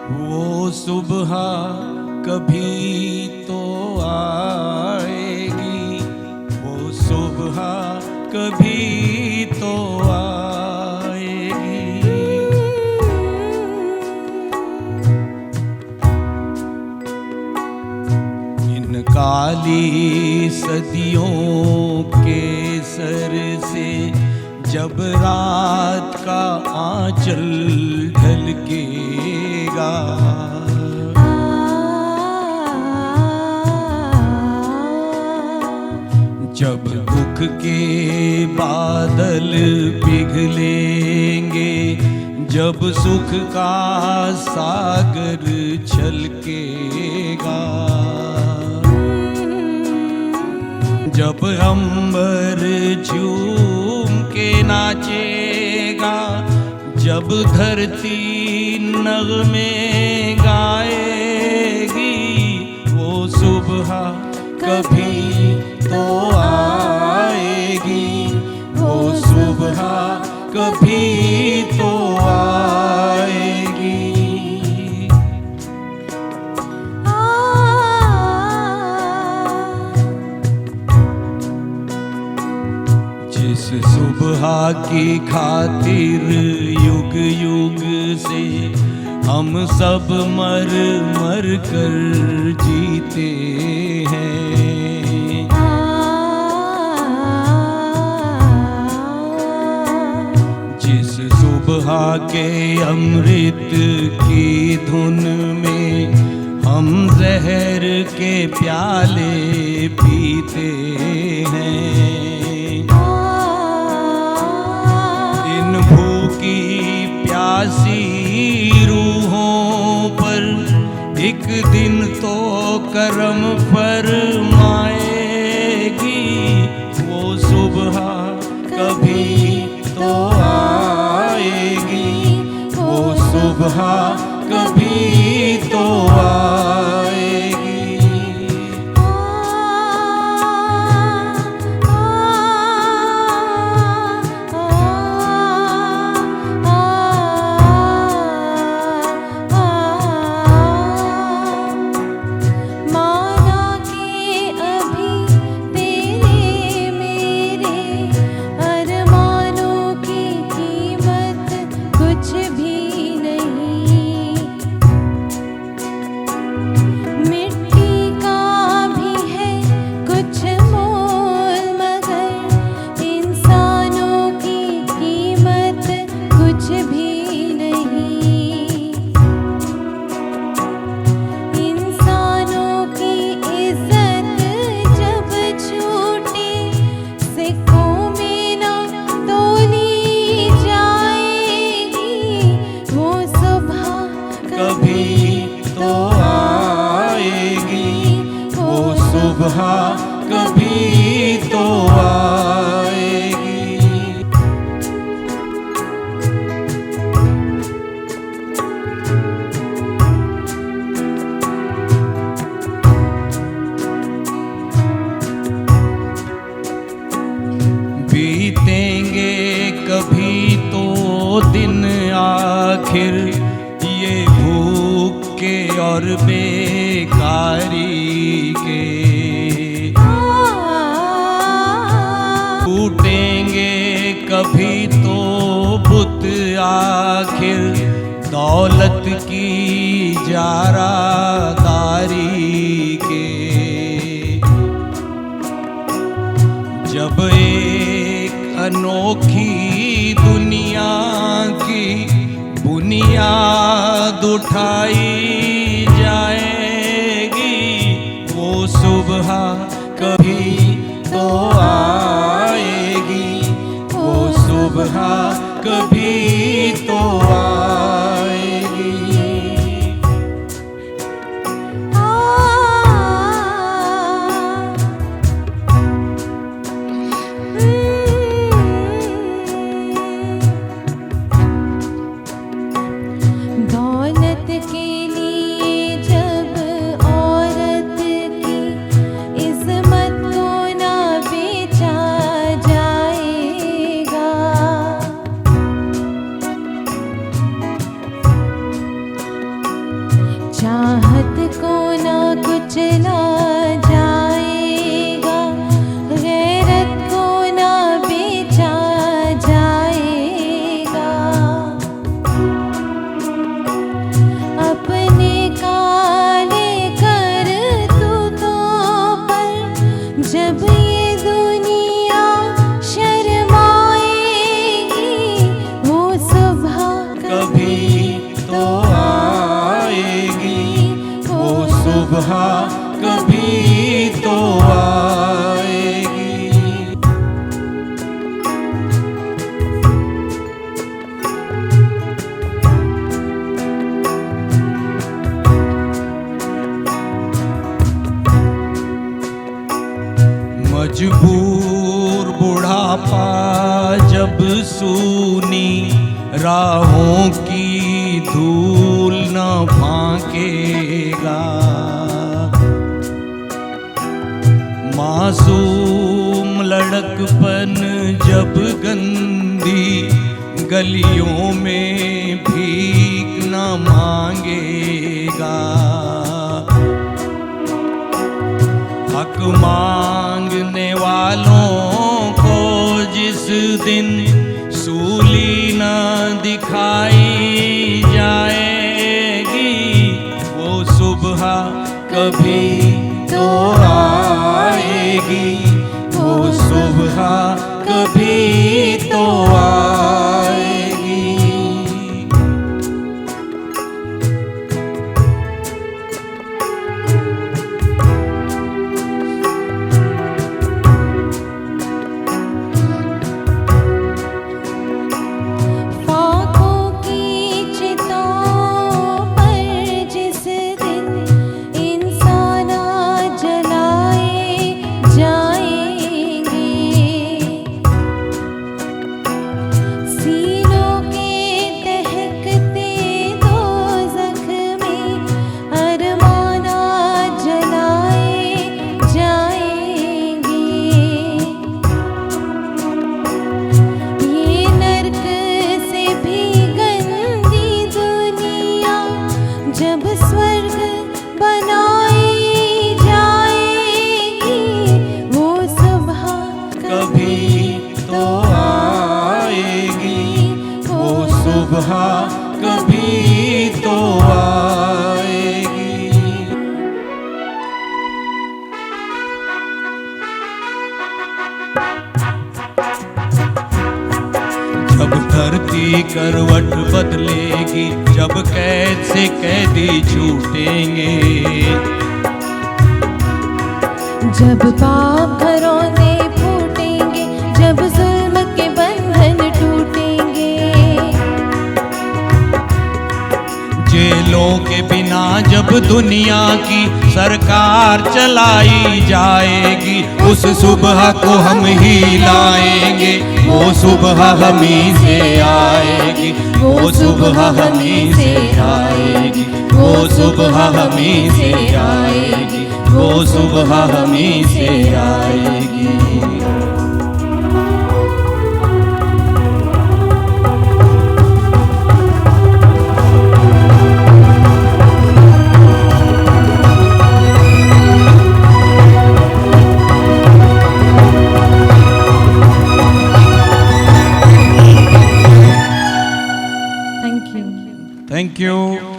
वो सुबह कभी तो आएगी, वो सुबह कभी तो आएगी। इन काली सदियों के सर से जब रात का आंचल ढलकेगा, जब दुख के बादल पिघलेंगे, जब सुख का सागर छलकेगा, जब अंबर झूम के नाचेगा, जब धरती नगमे गाएगी, वो सुबह कभी तो आएगी, वो सुबह कभी तो आएगी। जिस सुबह की खातिर युग युग से हम सब मर मर कर जीते हैं, जिस सुबह के अमृत की धुन में हम जहर के प्याले पीते हैं, इन भूखी प्यासी रूहों पर एक दिन तो करम फरमाएगी, वो सुबह कभी तो आएगी, वो सुबह कभी तो आएगी। सुबह कभी तो आएगी। बीतेंगे कभी तो दिन आखिर, ये भूख के और बेकारी के, टूटेंगे कभी तो बुत आखिर दौलत की जारादारी के, जब एक अनोखी दुनिया की बुनियाद उठाई जाएगी, वो सुबह कभी तो आएगी, वो सुबह कभी तो आएगी। दौलत के लिए जब औरत की इस्मत को ना बेचा जाएगा, सूनी राहों की धूल न भांकेगा। मासूम लड़कपन जब गंदी गलियों में भीख न मांगेगा। हक मांगने वालों को जिस दिन सूली न दिखाई जाएगी, वो सुबह कभी तो आएगी, वो सुबह कभी तो आएगी। फाकों की चिताओं पर जिस दिन इंसान जलाए जाएंगे, सीनों के दहकते दोज़ख में अरमाना जलाए जाएंगे। ये नर्क से भी गंदी दुनिया जब स्वर्ग बनाई जाएगी, वो सुबह कभी तो आएगी, वो सुबह कभी तो आएगी। जब धरती करवट बदलेगी, जब कैद से कैदी छूटेंगे, जब पाप घरौंदे फूटेंगे, जब जुल्म के बंधन टूटेंगे, जेलों के बिना जब दुनिया की सरकार चलाई जाएगी, उस सुबह को हम ही लाएंगे, वो सुबह हम ही से आएगी, वो सुबह हम ही से आएगी, वो सुबह हम ही से आएगी, वो सुबह हम ही से आएगी। Thank you. Thank you.